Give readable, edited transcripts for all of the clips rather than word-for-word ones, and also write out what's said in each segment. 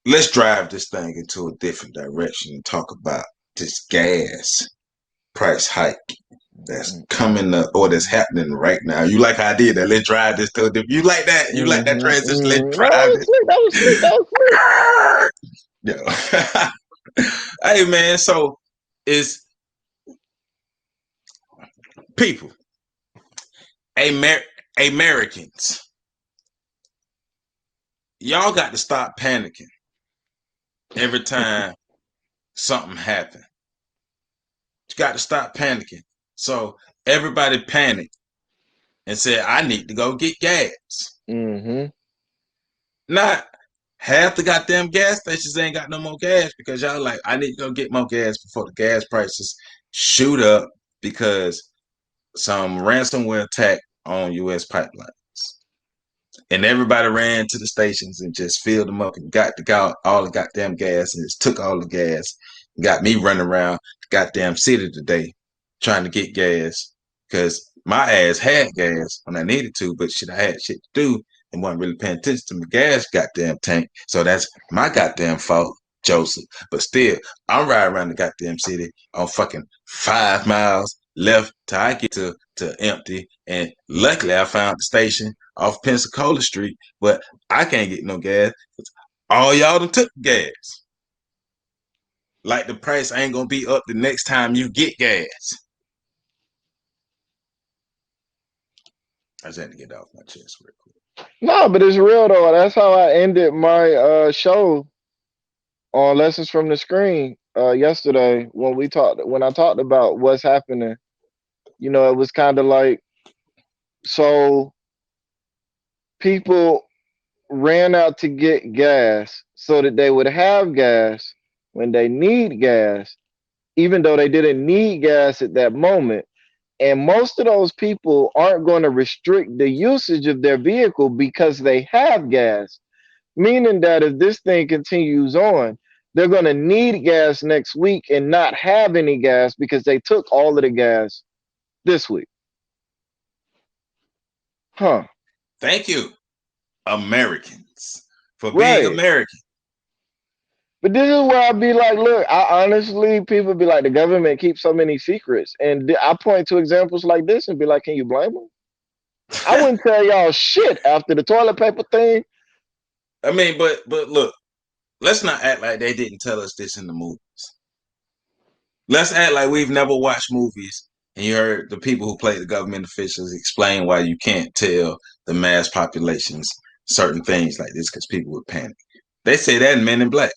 let's drive this thing into a different direction and talk about this gas price hike that's coming up or that's happening right now. You like how I did that? Let's drive this to a different. You like that? You like that transition? Let's That drive was it. slick. That was slick. That was slick. Yeah. Hey man, so it's people, Amer- Americans, y'all got to stop panicking every time something happens. You got to stop panicking. So everybody panicked and said, I need to go get gas. Mm-hmm. Not half the goddamn gas stations ain't got no more gas because y'all like, I need to go get more gas before the gas prices shoot up because some ransomware attack on US pipelines. And everybody ran to the stations and just filled them up and got all the goddamn gas and just took all the gas. Got me running around the goddamn city today trying to get gas because my ass had gas when I needed to, but shit, I had shit to do and wasn't really paying attention to my gas goddamn tank. So that's my goddamn fault, Joseph. But still, I'm riding around the goddamn city on fucking 5 miles left till I get to empty. And luckily, I found the station off Pensacola Street, but I can't get no gas. All y'all done took gas. Like the price ain't gonna be up the next time you get gas. I just had to get that off my chest real quick. No, but it's real though. That's how I ended my show on Lessons from the Screen yesterday when I talked about what's happening. You know, it was kind of like, so people ran out to get gas so that they would have gas when they need gas, even though they didn't need gas at that moment. And most of those people aren't going to restrict the usage of their vehicle because they have gas, meaning that if this thing continues on, they're going to need gas next week and not have any gas because they took all of the gas this week. Huh. Thank you, Americans, for being Right. American. But this is where I be like, look, I honestly, people be like, the government keeps so many secrets. And I point to examples like this and be like, can you blame them? I wouldn't tell y'all shit after the toilet paper thing. I mean, but look, let's not act like they didn't tell us this in the movies. Let's act like we've never watched movies and you heard the people who play the government officials explain why you can't tell the mass populations certain things like this because people would panic. They say that in Men in Black.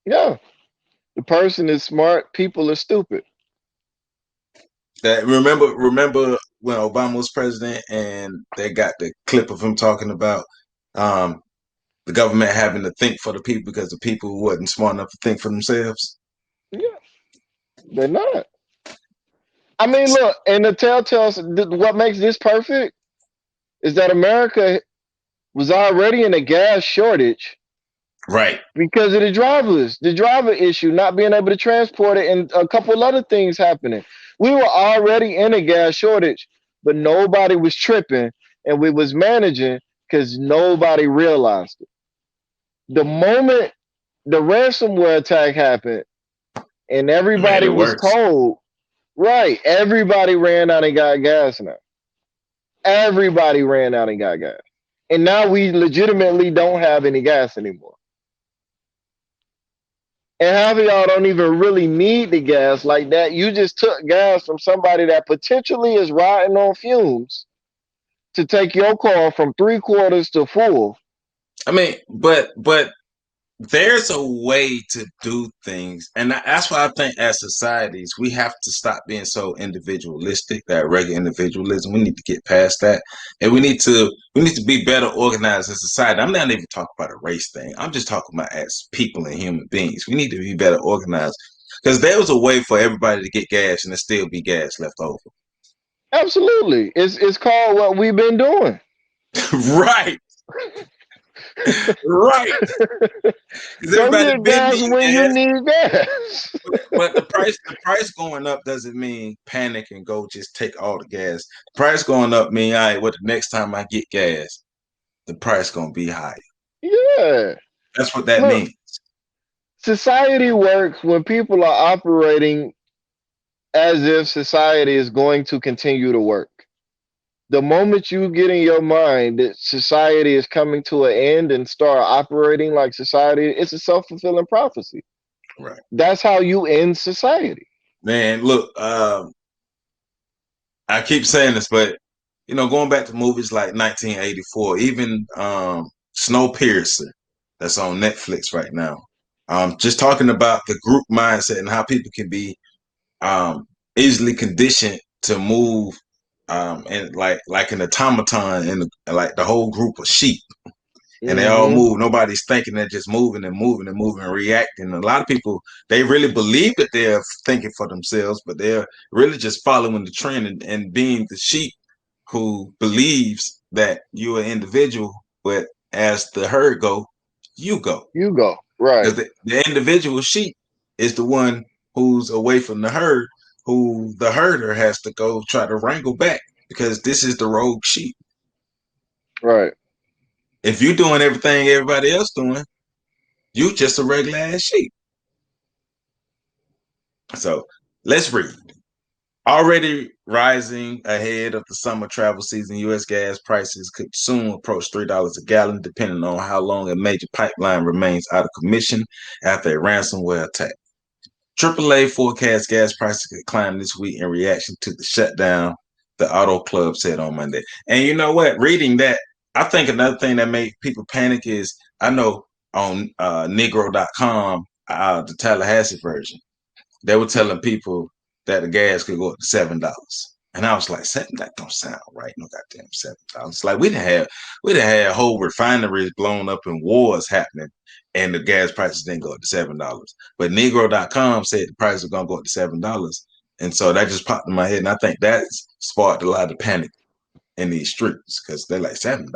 Yeah. The person is smart, people are stupid. That remember when Obama was president and they got the clip of him talking about um, the government having to think for the people because the people wasn't smart enough to think for themselves. Yeah, they're not. I mean, look, and the telltale, what makes this perfect is that America was already in a gas shortage Right. because of the driver issue, not being able to transport it, and a couple other things happening. We were already in a gas shortage, but nobody was tripping, and we was managing because nobody realized it. The moment the ransomware attack happened, and Made everybody it was worse. told, right, everybody ran out and got gas now. Everybody ran out and got gas. And now we legitimately don't have any gas anymore. And half of y'all don't even really need the gas like that. You just took gas from somebody that potentially is riding on fumes to take your car from 3/4 to full. I mean, but there's a way to do things, and that's why I think as societies we have to stop being so individualistic. That regular individualism, we need to get past that, and we need to be better organized as a society. I'm not even talking about a race thing. I'm just talking about as people and human beings. We need to be better organized because there was a way for everybody to get gas and there still be gas left over. Absolutely. It's called what we've been doing. Right, right. Because Go everybody get been gas needing when you gas. need gas. But the price going up doesn't mean panic and go just take all the gas. The price going up mean, all right, well, the next time I get gas, the price gonna be higher. Yeah. That's what that Look, means. society works when people are operating as if society is going to continue to work. The moment you get in your mind that society is coming to an end and start operating like society, it's a self-fulfilling prophecy. Right. That's how you end society. Man, look, I keep saying this, but going back to movies like 1984, even Snowpiercer, that's on Netflix right now. Just talking about the group mindset and how people can be um, easily conditioned to move and like an automaton and like the whole group of sheep and they all Hmm. move. Nobody's thinking; they're just moving and moving and moving and reacting. A lot of people they really believe that they're thinking for themselves, but they're really just following the trend and being the sheep who believes that you're an individual, but as the herd go, you go You go. Right, because the individual sheep is the one who's away from the herd, who the herder has to go try to wrangle back because this is the rogue sheep. right. If you're doing everything everybody else doing, you just a regular ass sheep. So let's read. Already rising ahead of the summer travel season, U.S. gas prices could soon approach $3 a gallon, depending on how long a major pipeline remains out of commission after a ransomware attack. AAA forecast gas prices could climb this week in reaction to the shutdown, the Auto Club said on Monday. And you know what? Reading that, I think another thing that made people panic is I know on Negro.com, the Tallahassee version, they were telling people that the gas could go up to $7. And I was like, seven, that don't sound right. No goddamn $7. Like we done had whole refineries blown up and wars happening, and the gas prices didn't go up to $7. But Negro.com said the price was gonna go up to $7. And so that just popped in my head. And I think that sparked a lot of panic in these streets because they're like $7.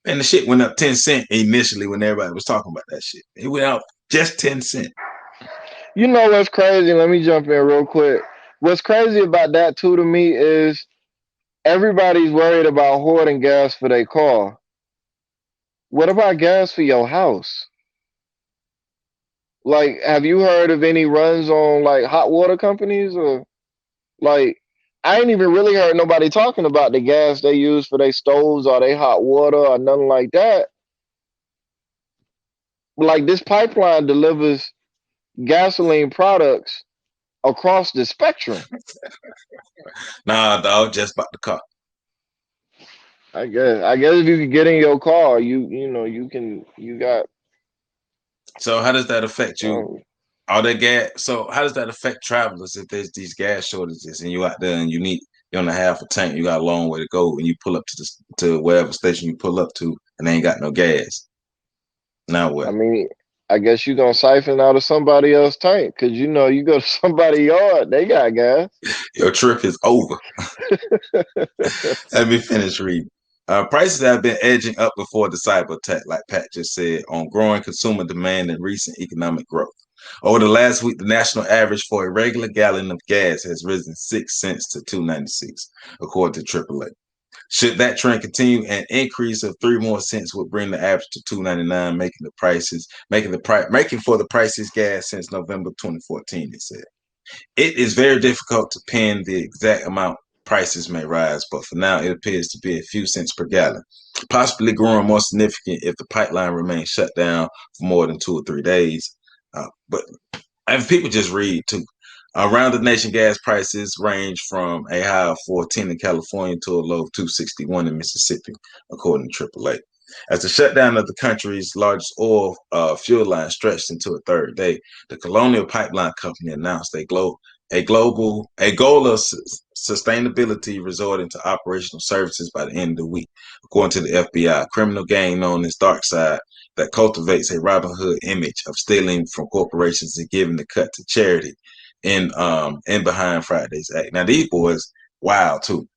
And the shit went up 10 cents initially when everybody was talking about that shit. It went up just 10 cents. You know what's crazy? Let me jump in real quick. What's crazy about that too to me is everybody's worried about hoarding gas for their car. What about gas for your house? Like, have you heard of any runs on like hot water companies or like? I ain't even really heard nobody talking about the gas they use for their stoves or their hot water or nothing like that. Like this pipeline delivers gasoline products across the spectrum. Nah, dog, just about the car. I guess if you can get in your car, you got So how does that affect you? um, All that gas. So how does that affect travelers if there's these gas shortages and you out there and you're on a half a tank, you got a long way to go, and you pull up to wherever station you pull up to, and they ain't got no gas. Now I what? mean, I guess you gonna siphon out of somebody else's tank because you go to somebody's yard, they got gas. Your trip is over. Let me finish reading. Prices have been edging up before the cyber attack, like Pat just said, on growing consumer demand and recent economic growth. Over the last week, the national average for a regular gallon of gas has risen 6 cents to 2.96, according to AAA. Should that trend continue, an increase of 3 more cents would bring the average to 2.99, making for the prices gas since November 2014. It said. It is very difficult to pin the exact amount prices may rise, but for now it appears to be a few cents per gallon, possibly growing more significant if the pipeline remains shut down for more than 2 or 3 days. But if people just read too, around the nation, gas prices range from a high of 14 in California to a low of 261 in Mississippi, according to AAA. As the shutdown of the country's largest oil fuel line stretched into a third day, the Colonial Pipeline Company announced a goal of sustainability resorting to operational services by the end of the week, according to the FBI. A criminal gang known as DarkSide that cultivates a Robin Hood image of stealing from corporations and giving the cut to charity in Behind Friday's Act. Now these boys wild too.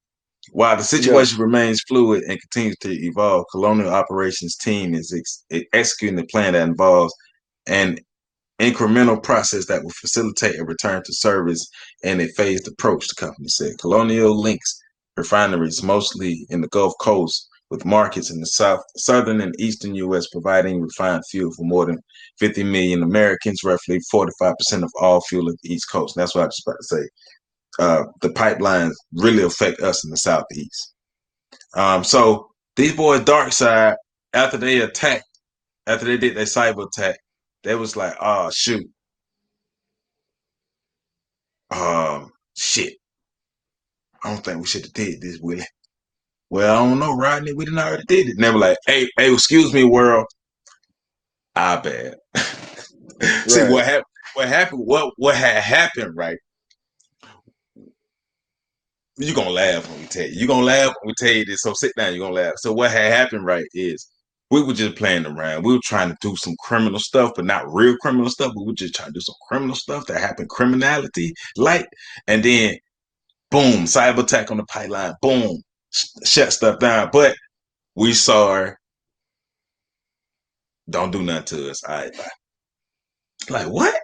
While the Yeah, situation remains fluid and continues to evolve, Colonial Operations team is executing a plan that involves an incremental process that will facilitate a return to service in a phased approach, the company said. Colonial links refineries, mostly in the Gulf Coast, with markets in the southern and eastern U.S., providing refined fuel for more than 50 million Americans, roughly 45% of all fuel at the East Coast. And that's what I was about to say. The pipelines really affect us in the Southeast. So these boys, DarkSide, after they attacked, after they did their cyber attack, they was like, "Oh shoot, shit, I don't think we should have did this, Willie." Well, I don't know, Rodney. We didn't already did it. And they were like, hey, excuse me, world. I bad. See Right. what happened? What happened? What had happened? Right? You're gonna laugh when we tell you. You're gonna laugh when we tell you this. So sit down. You're gonna laugh. So what had happened? Right? Is we were just playing around. We were trying to do some criminal stuff, but not real criminal stuff. We were just trying to do some criminal stuff that happened, criminality, like, and then boom, cyber attack on the pipeline. Boom, shut stuff down. But we saw her. Don't do nothing to us. All right, bye. Like what?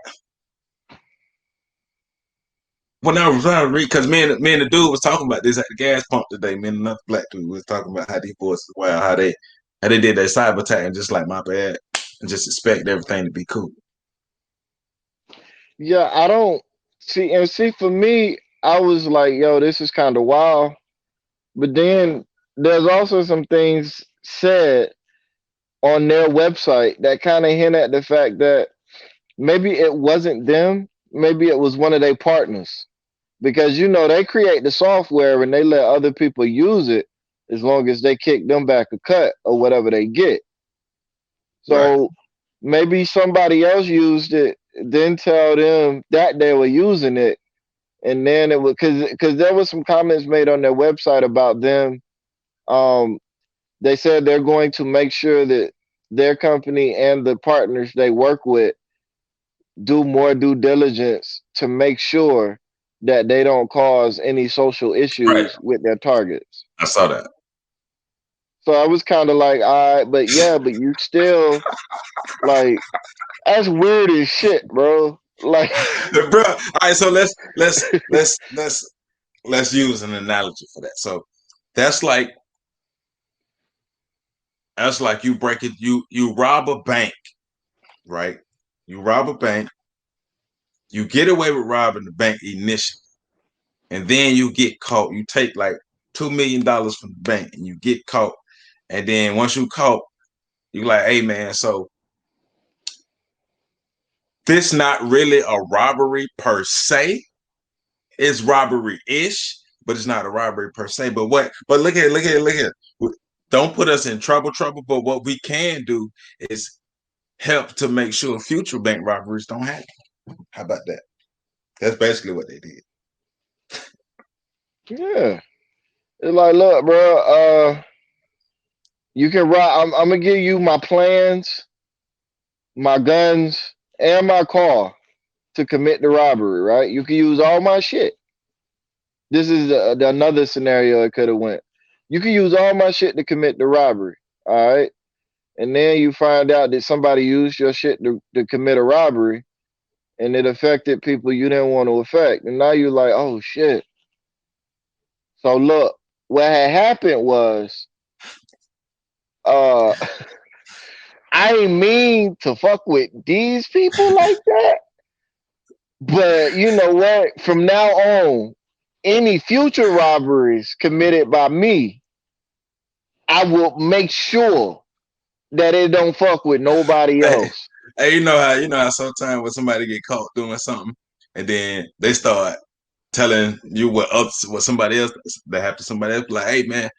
When I was trying to read, because me and the dude was talking about this at the gas pump today. Me and another black dude was talking about how these boys, wow, how they did their cyber attack and just like my bad, and just expect everything to be cool. Yeah, I don't see for me, I was like, yo, this is kind of wild. But then there's also some things said on their website that kind of hint at the fact that maybe it wasn't them, maybe it was one of their partners. Because they create the software and they let other people use it as long as they kick them back a cut or whatever they get. Right, So maybe somebody else used it, then tell them that they were using it, and then it was because there was some comments made on their website about them. Um, they said they're going to make sure that their company and the partners they work with do more due diligence to make sure that they don't cause any social right. issues with their targets. I saw that, So I was kind of like, all right, but yeah, but you still like that's weird as shit, bro. Like, bro. All right, so let's use an analogy for that. So that's like that's like you break it, you rob a bank, right? You rob a bank, you get away with robbing the bank initially, and then you get caught. You take like $2 million from the bank, and you get caught. And then once you caught, you like, hey man, so this not really a robbery per se. It's robbery ish, but it's not a robbery per se. But what? But look at. Don't put us in trouble. But what we can do is help to make sure future bank robberies don't happen. How about that? That's basically what they did. yeah, it's like, look, bro, you can ride. I'm gonna give you my plans, my guns, and my car to commit the robbery. Right? You can use all my shit. This is another scenario it could have went. You can use all my shit to commit the robbery. All right, and then you find out that somebody used your shit to commit a robbery, and it affected people you didn't want to affect, and now you're like, oh shit. So look, what had happened was, uh, I ain't mean to fuck with these people like that. But you know what? From now on, any future robberies committed by me, I will make sure that it don't fuck with nobody Hey, else. hey, you know how sometimes when somebody get caught doing something, and then they start telling you what somebody else that happened to somebody else, like, hey man,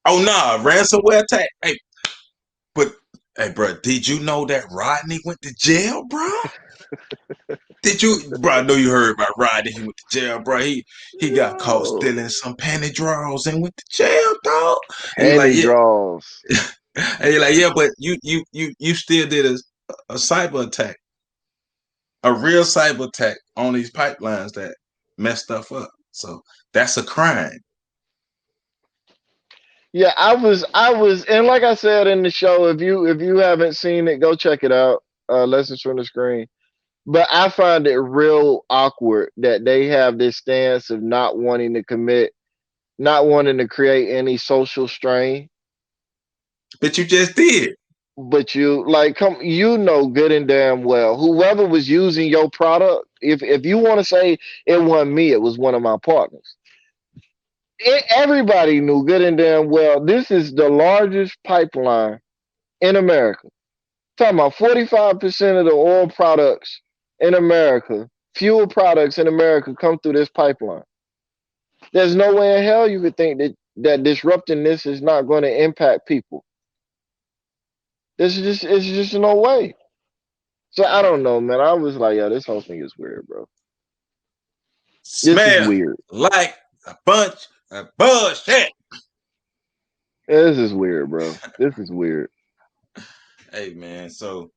oh nah, ransomware attack. Hey, but hey, bro, did you know that Rodney went to jail, bro? Did you, bro? I know you heard about Rodney. He went to jail, bro. He got caught Yo, stealing some panty drawers and went to jail, dog. And you're like, panty yeah, draws. and you're like, yeah, but you still did a cyber attack, a real cyber attack on these pipelines that messed stuff up. So that's a crime. Yeah, I was, and like I said in the show, if you haven't seen it, go check it out. Lessons from the Screen. But I find it real awkward that they have this stance of not wanting to commit not wanting to create any social strain. But you just did. But you like come, you know good and damn well whoever was using your product. If you want to say it wasn't me, it was one of my partners. Everybody knew good and damn well this is the largest pipeline in America. Talking about 45% of the oil products in America, fuel products in America come through this pipeline. There's no way in hell you could think that disrupting this is not going to impact people. This is just it's just no way. So I Right. don't know, man. I was like, yeah, this whole thing is weird, bro. This is Smell weird. like a bunch of bullshit. This is weird, bro. This is weird. Hey man, so